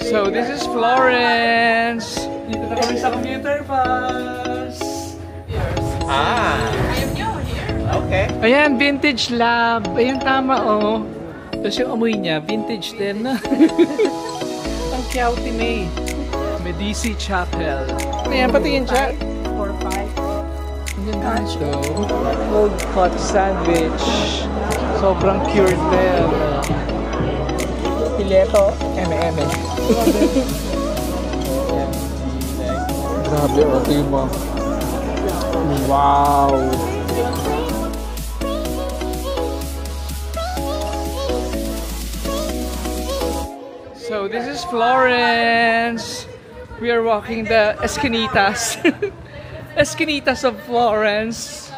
So this is Florence. Dito na kami sa computer bus. Ah. I am new here. Okay. Ayan, vintage lab. Ayan, tama oh. Tapos yung amoy niya, vintage din na. Ang cute May. Medici Chapel. Ayan, patingin siya. 4-5. Ang ganda ito. Cold hot sandwich. Sobrang cured na yan. Pileto, M&M. Grabe, ito yung mga... Wow! So this is Florence. We are walking the Esquinitas. Esquinitas of Florence.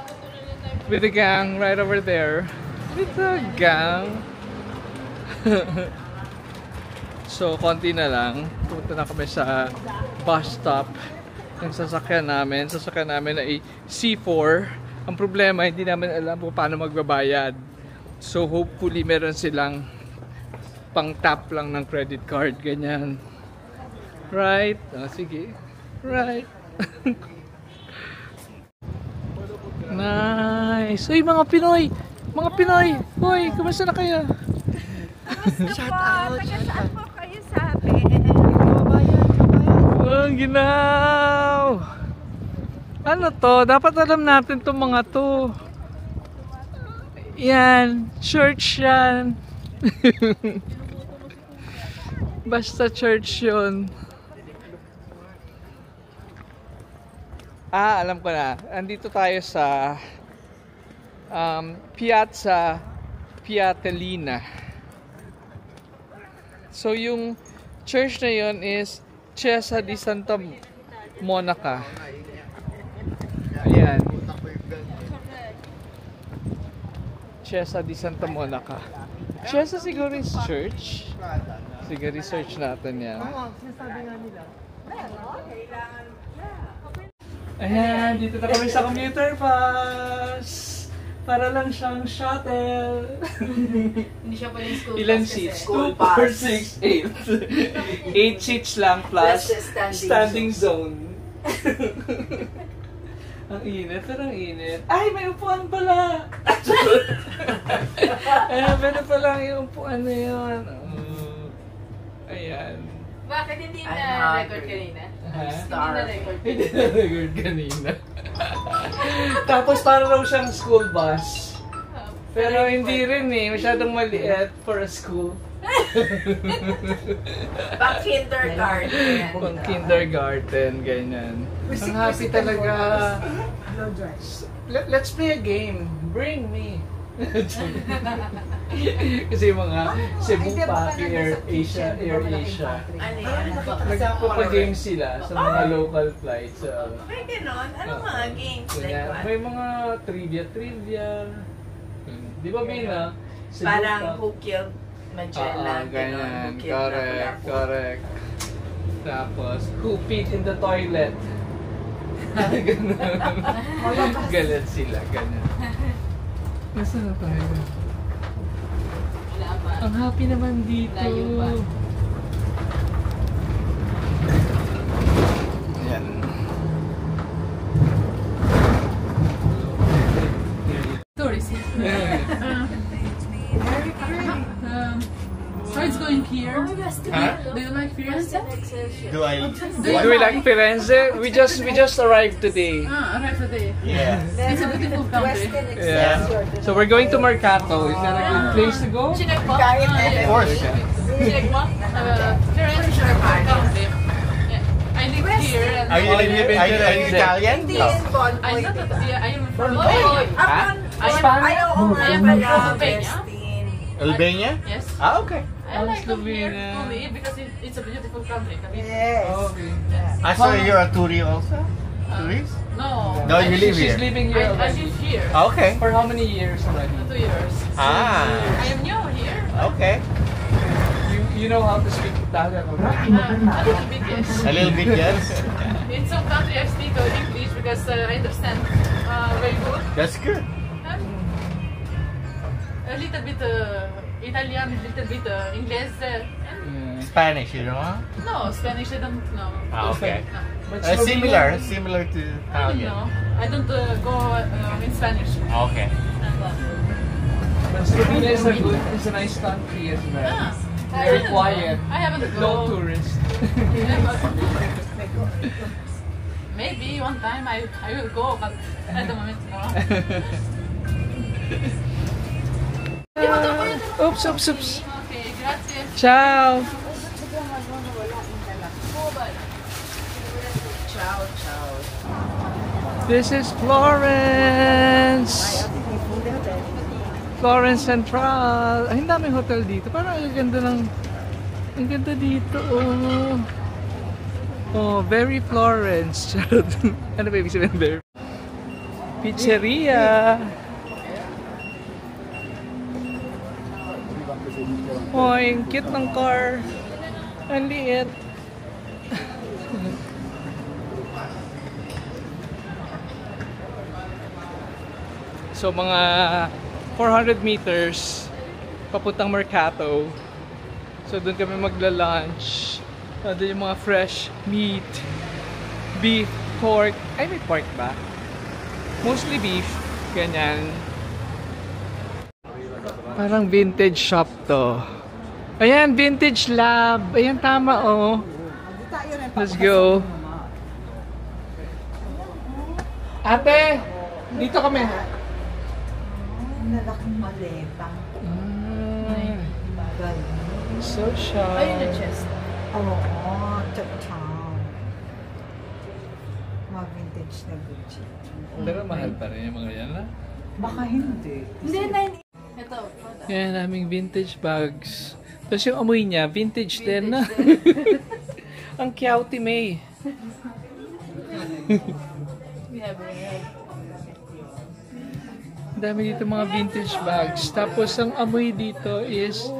With the gang right over there. With the gang. So, konti na lang. Pupunta na kami sa bus stop. Yung sasakyan namin. Sasakyan namin ay C4. Ang problema, hindi namin alam kung paano magbabayad. So, hopefully, meron silang pang-tap lang ng credit card. Ganyan. Right? Ah, sige. Right. Nice. Uy, mga Pinoy! Mga Pinoy! Uy, kumusta na kayo? Shout out. Taga-saan po kayo sa atin? Ang ginaw! Ano to? Dapat alam natin itong mga to. Yan. Church yan. Basta church yun. Ah, alam ko na. Andito tayo sa Piazza Piatellina. So yung church na yun is Chiesa di Santa Monica. Ayan. Chiesa di Santa Monica. Chiesa siguro is church. Sige, research natin yan. Ayan, dito na kami sa commuter bus. Para lang siyang shuttle. Hindi siya pala yung school Ilan bus seats? kasi. 2, 4, 6, 8. 8 seats lang plus standing zone. Ang init, pero ang init. Ay, may upuan pala! Ayan, meron pala yung upuan na yun. Ayan. Bakit hindi na record kanina? Hindi na record kanina. Hindi na record kanina. Tapos para raw siyang school bus. Pero hindi rin eh. Masyadong maliit for a school. Pang kindergarten. Pang kindergarten, ganyan. Ang happy talaga. Let's play a game. Bring me. Kasi yung mga Cebu Paki, Air Asia. Ano yan? Nagpapag-game sila sa mga local flights. May ganon? Anong mga games? Like what? May mga trivia. Di ba, Bina? Parang Who Killed Magellan? Ganyan. Correct. Tapos, who peed in the toilet? Ganun. Galit sila, ganyan. Nasaan na tayo? Ang happy naman dito. Ayan. Tourist. So it's going here. Do you like Firenze? Do I? Do we like Firenze? We just arrived today. Arrived today. Yeah. It's a beautiful country. Yeah. So we're going to Mercato. Is that a good place to go? Chinek mo? Of course. Chinek mo? Firenze is a country. I live here. And Are you Italian? I'm not I am from Ayaw ko nga I am pala, from Bestin. Albania? Yes. Ah, okay. I like to here Slovenia. to live because it's a beautiful country. Yes. Okay. I saw you're a tourist also? Tourist? No. No, you live She's here. living here I already. live here. Okay. For how many years already? 2 years. Ah. I am new here. Okay. You know how to speak Italian already? A little bit, yes. A little bit, yes. In some country I speak English because I understand very good. That's good. A little bit Italian, a little bit English. Yeah. Spanish, you know? No, Spanish I don't know. Ah, okay. No. But Similar to I don't Italian. know. I don't go in Spanish. Okay. But Slovenia is a nice country as well. Ah, Very quiet. I haven't No go. tourists. Maybe one time I will go, but at the moment no. Oops. Okay, grazie. Ciao. This is Florence. Florence Central. Ay, ang daming hotel dito. Parang ang ganda ng... Ang ganda dito, oh. Oh, very Florence. Charot. Ano ba ibig sabihin very? Pizzeria. Oh, ang cute ng car. Ang liit. So mga 400 meters papuntang Mercato. So doon kami magla-lunch. Doon yung mga fresh meat, beef, pork. Ay, may pork ba? Mostly beef. Ganyan. Parang vintage shop to. Ayan, vintage lab. Ayan, tama oh. Let's go. Ate, dito kami ha. Nalaking maleta. So sharp. Ayun na chest. Oo, chow. Mga vintage na Gucci. Pero mahal pa rin yung mga yan ha. Baka hindi. Hindi na. Ito. Yan, naming vintage bags. Tapos yung amoy niya, vintage din na. Ang cute May. We have Ang dami dito mga vintage bags. Tapos ang amoy dito is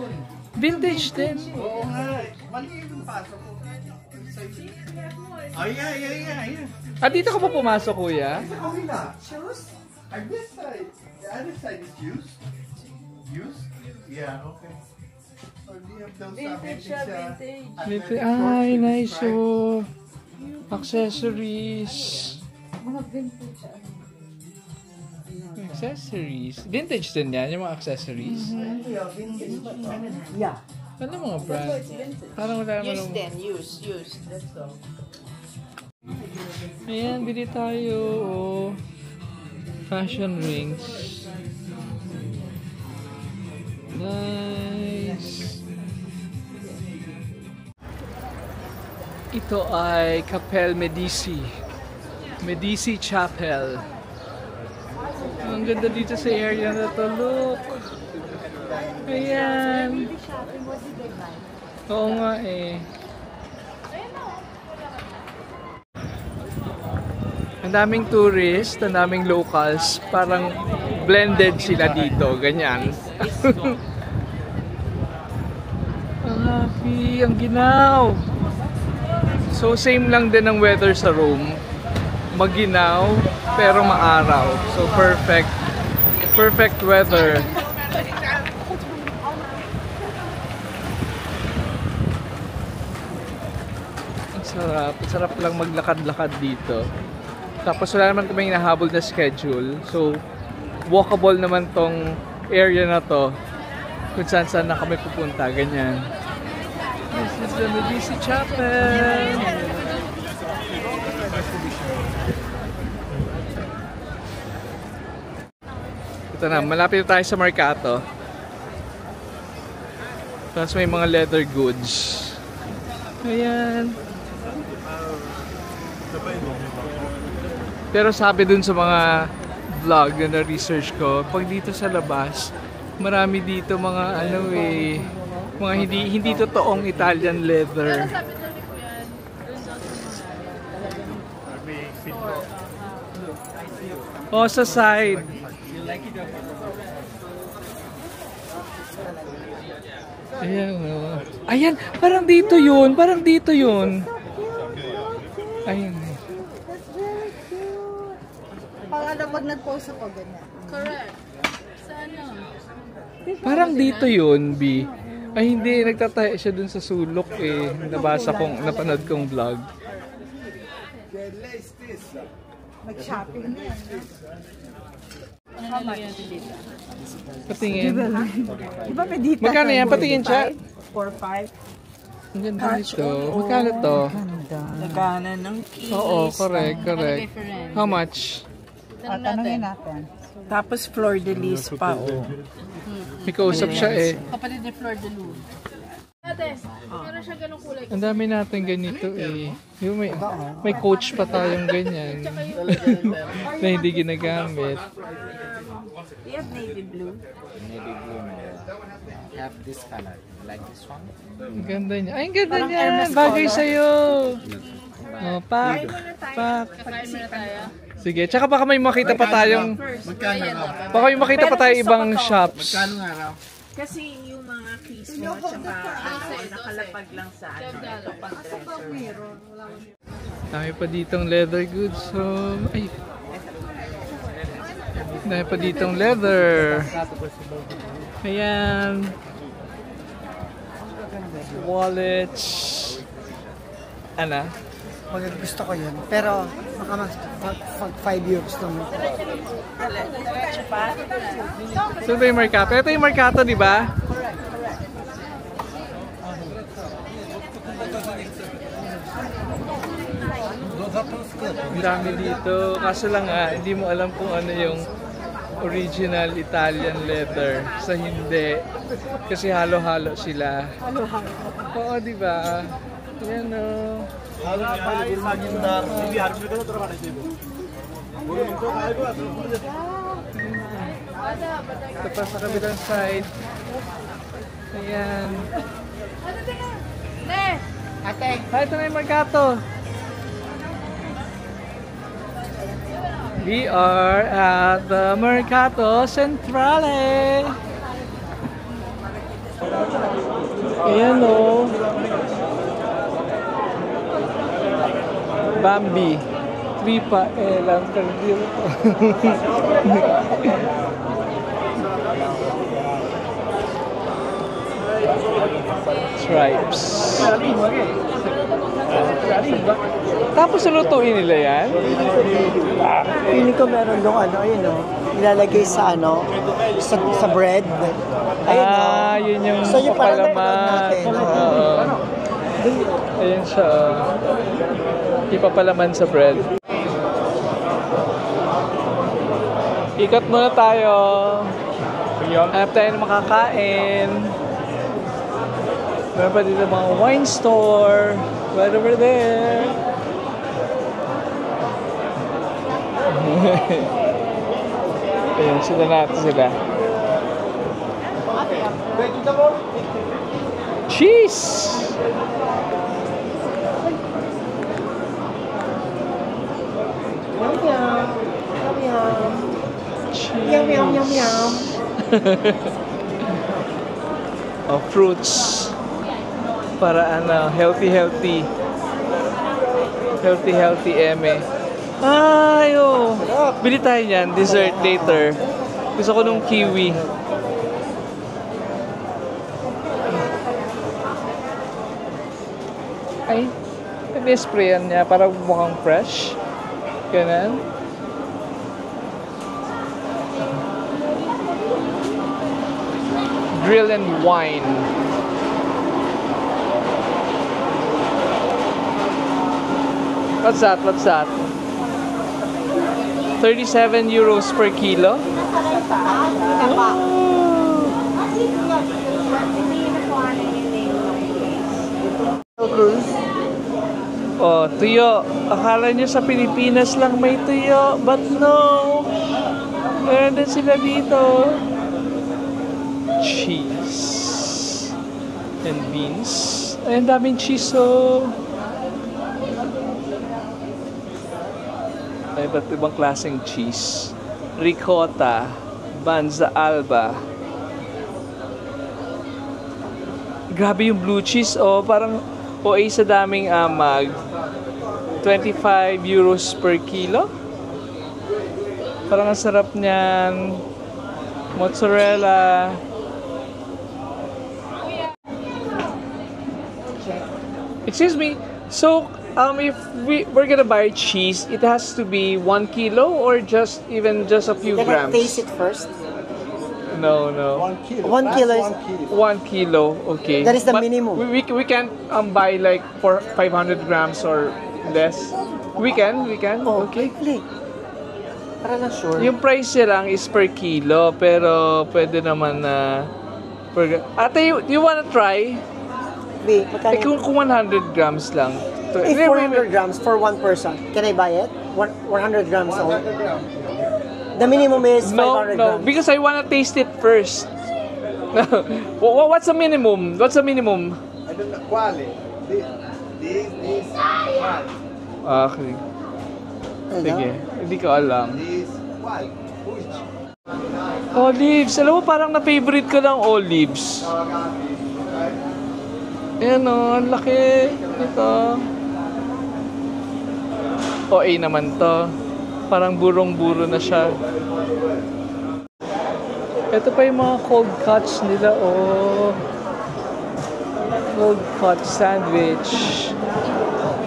vintage din. Oo nga. Mali yung pasok ko. Oh, yeah. Ah, dito ka pa pumasok, kuya? Shoes? On this side. The other side is used. Used? Yeah, okay. Or do you have those Vintage. Ay, nice oh. Accessories. Mga vintage. Accessories. Vintage din yan, yung mga accessories. Yeah. Ano mga brand? Parang wala naman. Use then, use. That's all. Ayan, bili tayo. Oh. Fashion rings. Nice. Ito ay Capel Medici. Medici Chapel. Ang ganda dito sa area na to. Look. Ayan. Oo nga eh. Ang daming tourist, ang daming locals. Parang blended sila dito. Ganyan. Ang happy, ang ginaw. So same lang din ang weather sa Rome. Maginaw pero maaraw. So perfect. Perfect weather. Ang sarap. Ang sarap lang maglakad-lakad dito. Tapos wala naman kaming nahabol na schedule. So walkable naman tong area na to. Kung saan na kami pupunta. Ganyan. This is the Medici Chapel. Ito na, malapit na tayo sa Mercato. Tapos may mga leather goods. Ayan. Pero sabi dun sa mga vlog na na-research ko, pag dito sa labas, marami dito mga ano eh, mga hindi totoong Italian leather. Oh, sa side. Ayan, oh. Ayan, parang dito yun. Parang dito yun. Ayan. Pag ano, pag nag-post ako, ganyan. Correct. Sa ano? Parang dito yun, B. Ay hindi, nagtatahe siya dun sa sulok eh. Napanood kong vlog. Mag-shopping na yan. How much? Patingin. Di ba medita? Magkano yan? Patingin siya. 4-5. Ang ganda nito. Magkano to? Nagana ng keys. Oo, correct. How much? Tanungin natin. Tapos fleur de lis pa, oh. May kausap siya eh. Kapatid ni Flor de Luz. Ate, meron siya ganong kulay. Ang dami natin ganito eh. Yung may coach pa tayong ganyan. Na hindi ginagamit. Do you have navy blue? Navy blue no. Have this color. Like this one? Ang ganda niya. Ay, ang ganda niya. Bagay sa'yo. Oh, pak. Kakain muna tayo. Sige, tsaka baka may makita pa tayong... Magkano raw? Baka may makita pa tayo ibang shops. Magkano nga raw? Kasi yung mga keys mo, tsaka nakalapag lang sa ano. Dami pa ditong leather goods. So, ay. Dami pa ditong leather. Ayan. Wallets. Ano? Gusto ko yun. Pero baka mag 5 euros lang. So ito yung Mercato. Ito yung Mercato, di ba? Ang dami dito. Kaso lang hindi mo alam kung ano yung original Italian leather. Sa hindi. Kasi halo-halo sila. Halo-halo? Oo, di ba? Yan o. Ito pa sa kabilang side. Ayan. Ate! Ito na yung Mercato. We are at the Mercato Centrale. Ayan o. Bambi. Tripa lang perdido. Stripes. Tapos lutuin nila yan? Pili ko meron dong ano, yun o. Ilalagay sa ano, sa bread. Ayun o. Yun yung So yung parang papalaman. natin. Oo. Ayun siya. Ipapalaman sa bread. Ikot muna tayo. Hanap tayo ng makakain. Meron pa dito mga wine store. Right over there. Ayun, sila natin sila. Cheese! Yum, yum, yum, yum. Oh, fruits. Para healthy. Healthy, eme. Ay, oh. Bili tayo niyan, dessert later. Gusto ko nung kiwi. Ay, nag-sprayan niya para mukhang fresh. Ganun. Grill and wine. What's that? 37 euros per kilo. Oh, tuyo. Akala nyo sa Pilipinas lang may tuyo, but no. Meron din sila dito. Cheese and beans. Ay, ang daming cheese, oh. Ay, iba't ibang klaseng cheese. Ricotta, Banza Alba. Grabe yung blue cheese, oh. Parang OA sa daming amag. 25 euros per kilo. Parang ang sarap niyan. Mozzarella. Excuse me. So, if we're gonna buy cheese, it has to be 1 kilo or just a few Can I grams? taste it first? No, no. 1 kilo. 1 That's kilo is- 1 kilo. 1 kilo, okay. That is the But minimum. We can't buy like for 500 grams or less. We can. Oh, Okay. quickly. Para lang sure. Yung price niya lang is per kilo, pero pwede naman na Ate, you wanna try? Wait, magkano? Kung 100 grams lang. If 400 grams for one person, can I buy it? 100 grams only. The minimum is 500 No, grams. because I wanna taste it first. What's the minimum? I don't know. Quality. This. Quality. Okay. Ano? Sige, hindi ko alam. This. Quality. Which? Olives. Alam mo, parang na-favorite ko lang olives. Ayan o, ang laki. Ito. OA naman to. Parang burong-buro na siya. Ito pa yung mga cold cuts nila, oh. Cold cut sandwich.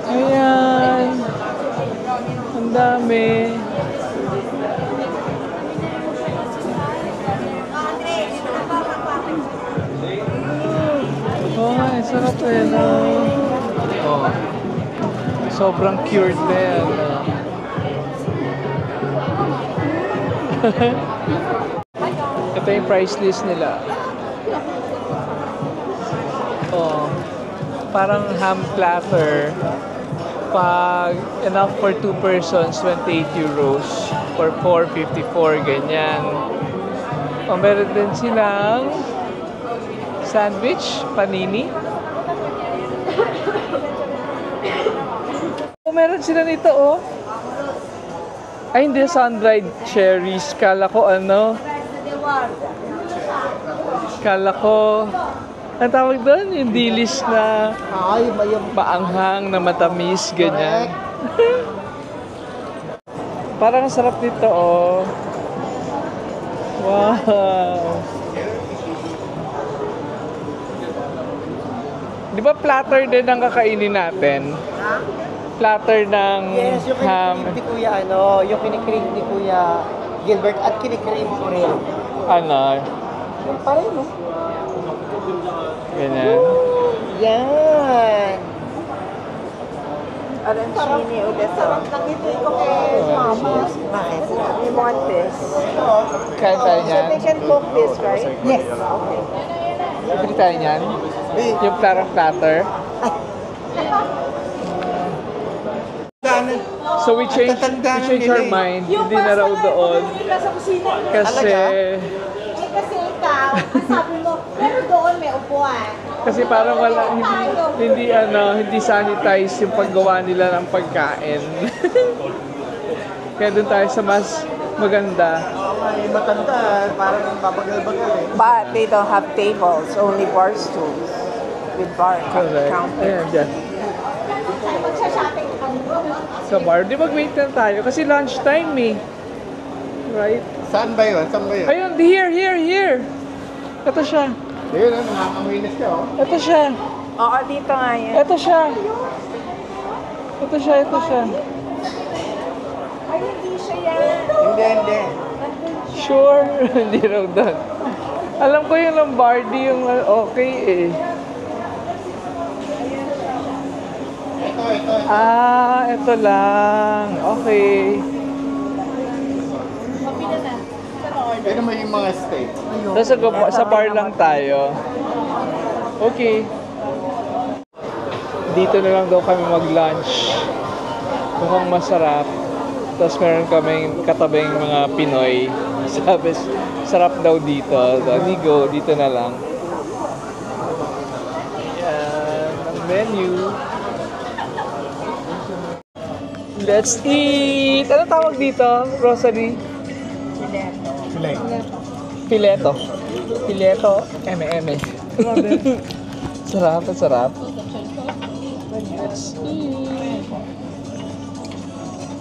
Ayan. Ang dami. Oh, ay, sarap eh, no? Oh. Sobrang cured na yan. No? Ito yung price list nila. Oh. Parang ham platter. Pag enough for 2 persons, 28 euros. For 4, 54, ganyan. O, meron din silang sandwich, panini. O, meron sila nito, oh. Ay, hindi, sun-dried cherries. Kala ko, ano? Kala ko, ang tawag doon, yung dilis na Ay, may maanghang na matamis, ganyan. Parang ang sarap nito, oh. Wow. Di ba platter din ang kakainin natin? Platter ng Yes, yung ham. kinikrave ni Kuya, yung kinikrave ni Kuya Gilbert at kinikrave ko rin. Ano? Pareho, no? Ganyan. Yan! Arancini ulit. Sarap lang ito ko kay Mama. Bakit? We want this. Kain tayo So niyan. they can cook this, right? Yes! Bili tayo niyan. Yung parang platter. So we change our mind. Hindi na raw doon. Sa kusina. Kasi Kasi ikaw, sabi mo, pero doon may upuan. kasi parang wala hindi sanitize yung paggawa nila ng pagkain. Kaya doon tayo sa mas maganda. May matanda, parang babagal-bagal eh. But they don't have tables, only bar stools. With bar Correct. counter. Ayan, dyan. Magsha-shopping ka Sa bar. Di mag-wait lang tayo kasi lunchtime eh. Right? Saan ba yun? Saan ba yun? Ayun, here. Ito siya. Ayun, nakakaminis ka oh. Ito siya. Oo, dito nga yan. Ito siya. Ay, hindi siya yan. Hindi. Sure. Hindi raw doon. Alam ko yung Lombardi yung okay eh. Ito. Ah, ito lang. Okay. Pero may yung mga steak. So, sa bar lang tayo. Okay. Dito na lang daw kami mag-lunch. Mukhang masarap. Tapos meron kaming katabing mga Pinoy. Sabi, sarap daw dito. Amigo, dito na lang. Yan, ang menu. Let's eat! Ano tawag dito, Rosalie? Fileto. Eme. Sarap.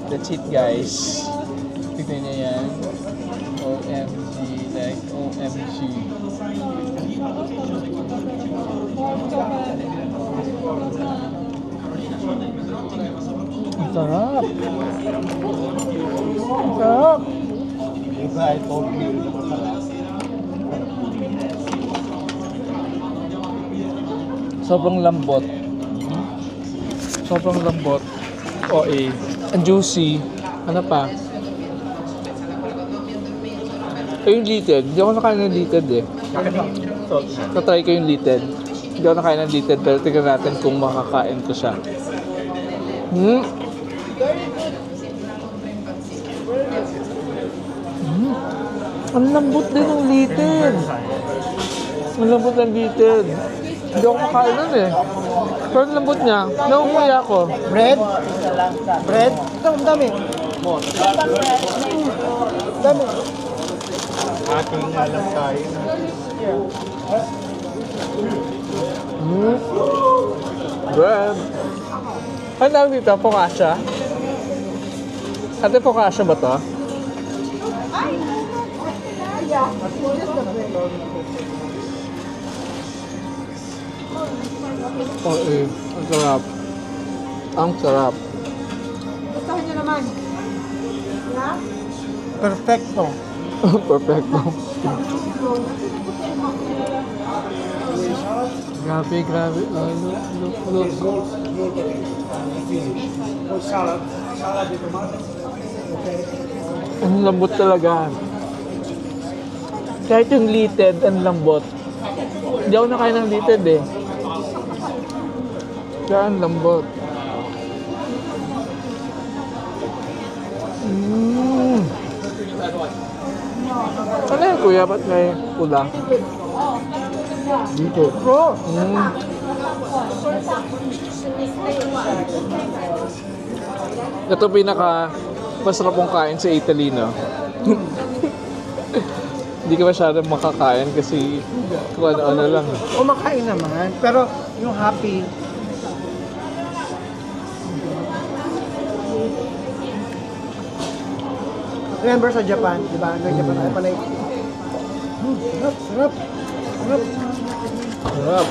Let's eat, guys. Tignan niya yan. OMG, like OMG. Sarap. Sarap. Diba, I told you naman pala. Sobrang lambot. Sobrang lambot. OA. Ang juicy. Ano pa? Yung litid. Hindi ako nakain ng litid eh. Natry ko yung litid. Hindi ako nakain ng litid pero tignan natin kung makakain ko siya. Ang lambot din ng litid. Ang lambot ng litid. Hindi ako makain nun eh. Pero ang lambot niya, naumuwi ako. Bread? Bread? Ito, ang dami. Dami. Ating alam tayo. Bread. Ano tawag dito? Focaccia? Ate, focaccia ba to? Oh, eh. Ang sarap. Ang sarap. Perfecto. Perfecto. Grabe, grabe. Look. Ang lambot talaga. Kahit yung litid, ang lambot. Hindi ako nakain ng litid eh. Kaya ang lambot. Ano yan kuya? Ba't may pula? Dito. Oh. Ito pinaka masarap mong kain sa Italy, no? Hindi ka masyadong makakain kasi kung ano-ano lang. Kumakain naman. Pero yung happy, remember sa Japan, di ba? Sa Japan, ay panay. Sarap. Sarap.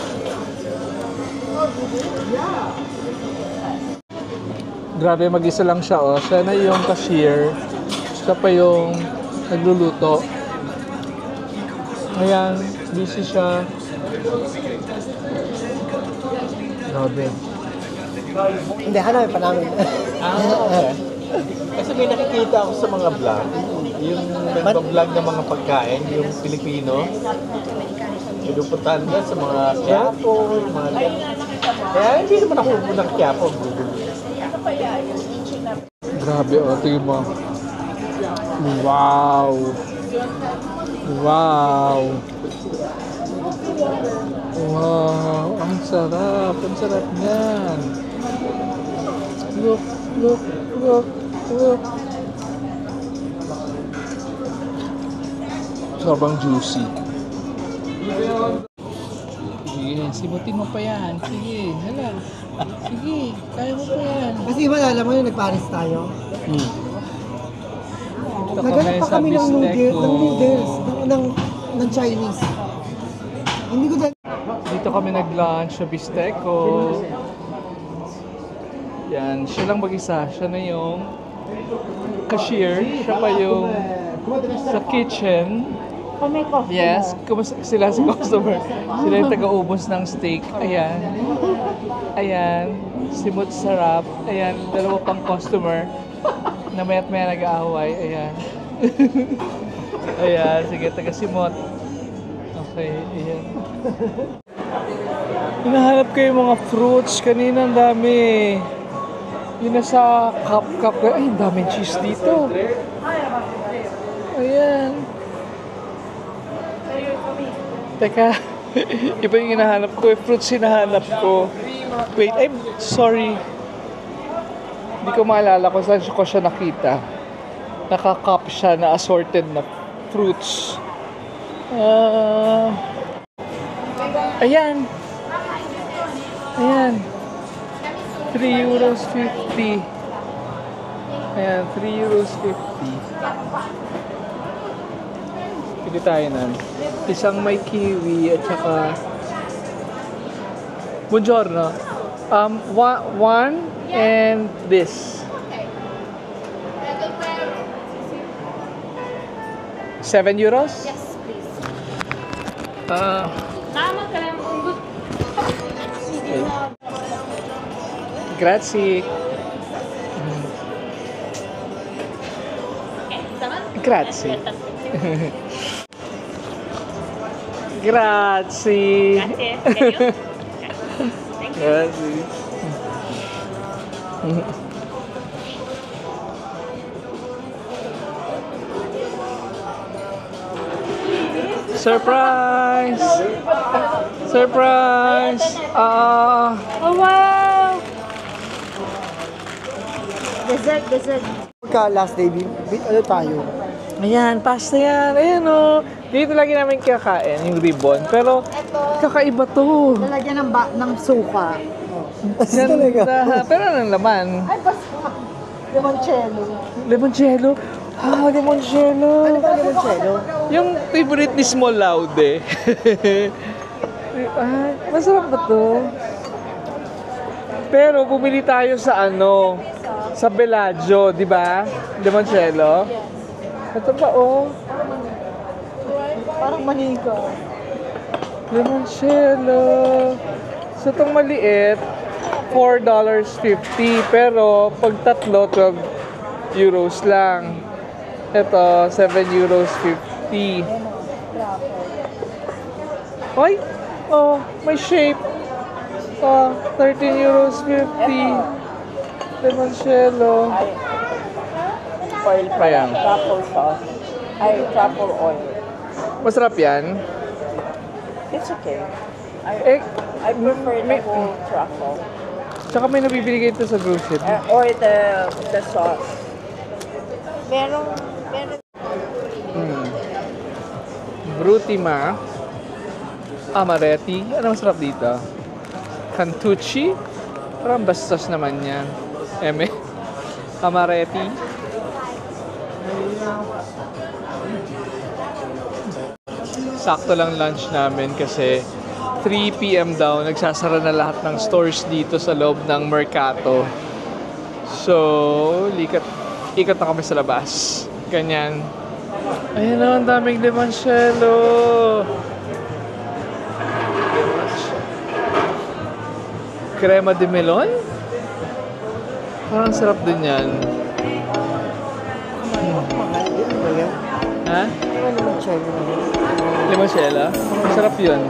Grabe, mag-isa lang siya, oh. Siya na yung cashier. Siya pa yung nagluluto. Ayan, busy siya. Grabe. Hindi, hanapin pa namin. Okay. Kasi may nakikita ako sa mga vlog, yung nagpa-vlog ng mga pagkain, yung Pilipino. Pinupuntahan nila sa mga Quiapo, yung mga kaya hindi naman ako ng Quiapo. Grabe, oh. Tingin mo. Wow. Wow. Wow. Ang sarap. Ang sarap niyan. Look. Sobrang juicy. Sige, simutin mo pa yan. Sige, hala. Sige, kaya mo pa yan. Kasi iba, alam mo yung nag-Paris tayo. Ito Naghanap kami pa sa kami ng noodles, Bistecco. ng Chinese. Hindi ko Dito kami nag-lunch sa Bistecco. Yan, siya lang mag-isa. Siya na yung cashier. Siya pa yung sa kitchen. Yes, sila si customer. Sila yung taga-ubos ng steak. Ayan. Ayan. Simot sarap. Ayan, dalawa pang customer. Na maya't maya nag-aaway. Ayan. Ayan, sige, taga-simot. Okay, ayan. Hinahanap ko yung mga fruits. Kanina ang dami. Yun nasa cup. Ay, ang daming cheese dito. Ayan. Teka. Iba yung hinahanap ko. Fruits hinahanap ko. Wait, I'm sorry. Hindi ko maalala kung saan ko siya nakita. Naka-cup siya na assorted na fruits. Ayan. Ayan. €3.50. Ayan, €3.50. Pili tayo nun. Isang may kiwi at saka buongiorno. One and this. 7 euros? Yes, please. Grazie. Grazie. Grazie. Grazie. Surprise! Surprise! Oh, wow! Dessert. Pagka last day, ano tayo? Ayan, pasta yan. Ayan o. Dito lagi namin kakain, yung ribbon. Pero, kakaiba to. Lalagyan ng suka. Ganda. Pero anong laman? Ay, basta. Limoncello. Limoncello? Ah, limoncello. Ano ba limoncello? Yung favorite ni Small Laude. Ah, masarap ba to? Pero bumili tayo sa ano, sa Bellagio, di ba? Limoncello. Ito ba oh? Parang manika. Limoncello. So itong maliit, $4.50. Pero pag tatlo, 12 euros lang. Ito, 7 euros 50. Ay! Oh, may shape. Oh, 13 euros 50. Limoncello. Oil pa Ayan. Truffle sauce. Ay, truffle oil. Masarap yan. It's okay. Eh, I prefer may- the whole truffle. tsaka may nabibili kayo ito sa grocery. Or the sauce. Merong Brutima. Amaretti. Ano masarap dito? Cantucci. Parang bastos naman yan. Eme. Amaretti. Sakto lang lunch namin kasi 3 p.m. daw, nagsasara na lahat ng stores dito sa loob ng Mercato. So, ikot na kami sa labas. Ganyan. Ayun na, ang daming limoncello. Crema de melon? Parang sarap din yan. mahal. Ano ba yan? Ha? Ano limoncello? Limoncello? Sarap yun.